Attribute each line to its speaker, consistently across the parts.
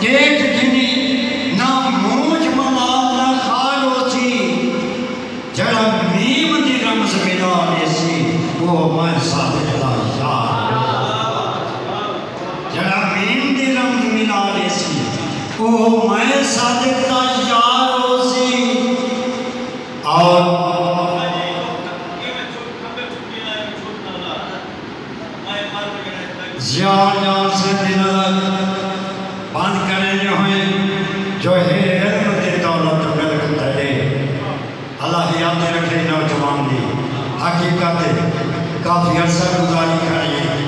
Speaker 1: دیکھ جنی نہ موج ملا نہ خالو سی جڑا میم دی رمز ملا ایسی وہ میں صادق دا یار جڑا میم دی رمز ملا ایسی وہ میں صادق دا یار ہو سی اور جان سے دل بند کریں جو ہیں جو ہے علم دی دولت ملک تلے اللہ یاد رکھے نوجوان دی حقیقت کافی عرصہ گزاری کریں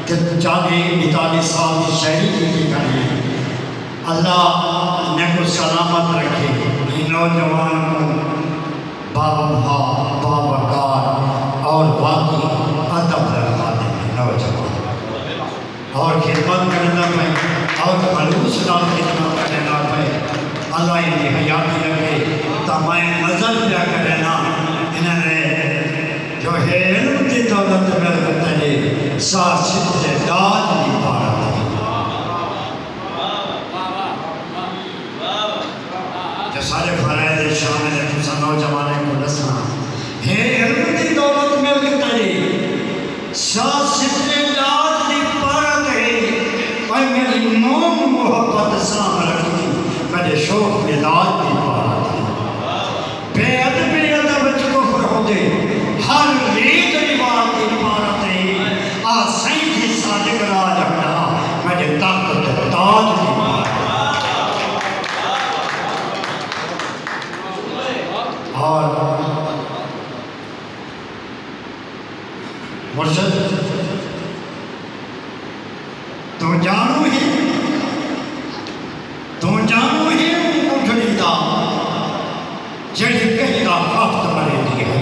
Speaker 1: کہ 40-42 سال کی شہری کی کریں اللہ نے کو سلامت رکھے نوجوان کو بابکار اور باقی ادب رکھا دیں نوجوان اور خدمت کرنا پہ اور خلوص نال خدمت کرنا پہ اللہ انہیں حیاتی لگے تمہیں نظر پیا کرنا انہوں نے جو ہے علم کی دولت ملک تلے ساتھ سترے داد نہیں پا رہا جو سارے فرائض شامل ہے تو نوجوانے کو دسنا ہے علم کی دولت ملک تلے ساتھ سترے داد نہیں پا رہا اور میری موم محبت سام رکھتی میرے شوق میں داد بھی پارا تھی بے ادبی ادب کفر ہو دے ہر ریت رواج کی پارا تھی آسائیں کی صادق راج اپنا میرے طاقت تاج بھی پارا اور مرشد تو جانو ہی اٹھڑی دا جڑی کہیں دا خفت مرے دی ہے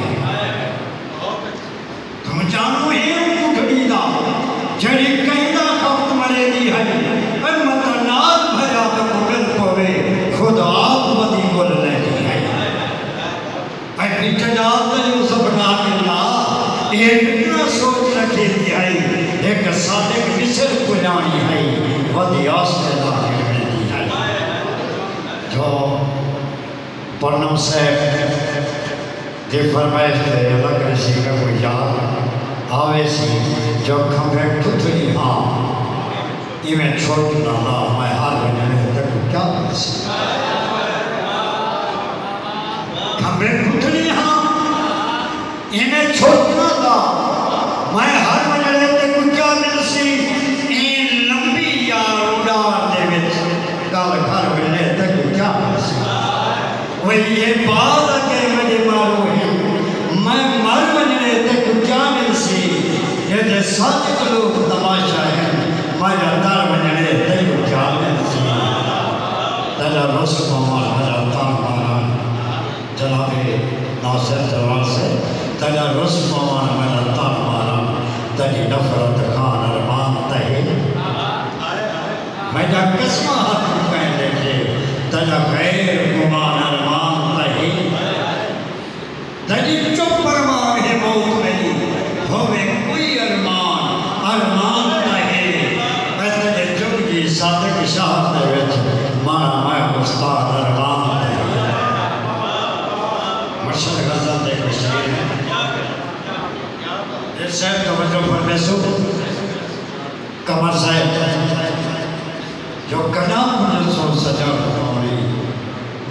Speaker 1: تو جانو ہی اٹھڑی دا جڑی کہیں دا خفت مرے دی ہے امت نال بھیا تو قبل پوے خود آپ ودی بول رہی ہے اے جناب نے سبنا اللہ ایک اتنا سوچ رکھی دی ہے ایک صادق مصر کنانی ہے ودی آستے داخل میں دی ہے جو پرنم صاحب دی فرمائش دے اللہ کرسی کا کوئی یاد آوے سی جو کھمبے کتنی ہاں ایمیں چھوٹنا لا میں ہر بنیانے تک کیا کرسی کھمبے کتنی ہاں ایمیں چھوٹنا لا میں ہر بنیانے تک کیا ملسی این لمبی یا اڑار دے وچ گل گھر بنیانے تک کیا ملسی وہ یہ بات اگے مجھے مارو ہے میں مر بنیانے تک کیا ملسی یہ دے صادق لوگ تماشا ہے میرا دار بنیانے تک کیا ملسی تیرا رسم ہمارا میرا تار مارا جناب ناصر جوان سے تیرا رسم ہمارا میرا تار مارا تیری نفرت خان ارمان تہی میرا قسمہ حق کہیں دیکھے تیرا غیر گمان ارمان تہی تیری چپ ارمان ہے موت میری ہوئے کوئی ارمان تہی میں تیرے جب کی صادق شاہد دے وچ مانا میں استاد ارمان تہی مرشد غزل دے کشیر ہے یہ صاحب توجہ فرمیسو کمر صاحب جو کنا پنل سو سجا کنوری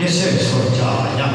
Speaker 1: نسے سوچا یا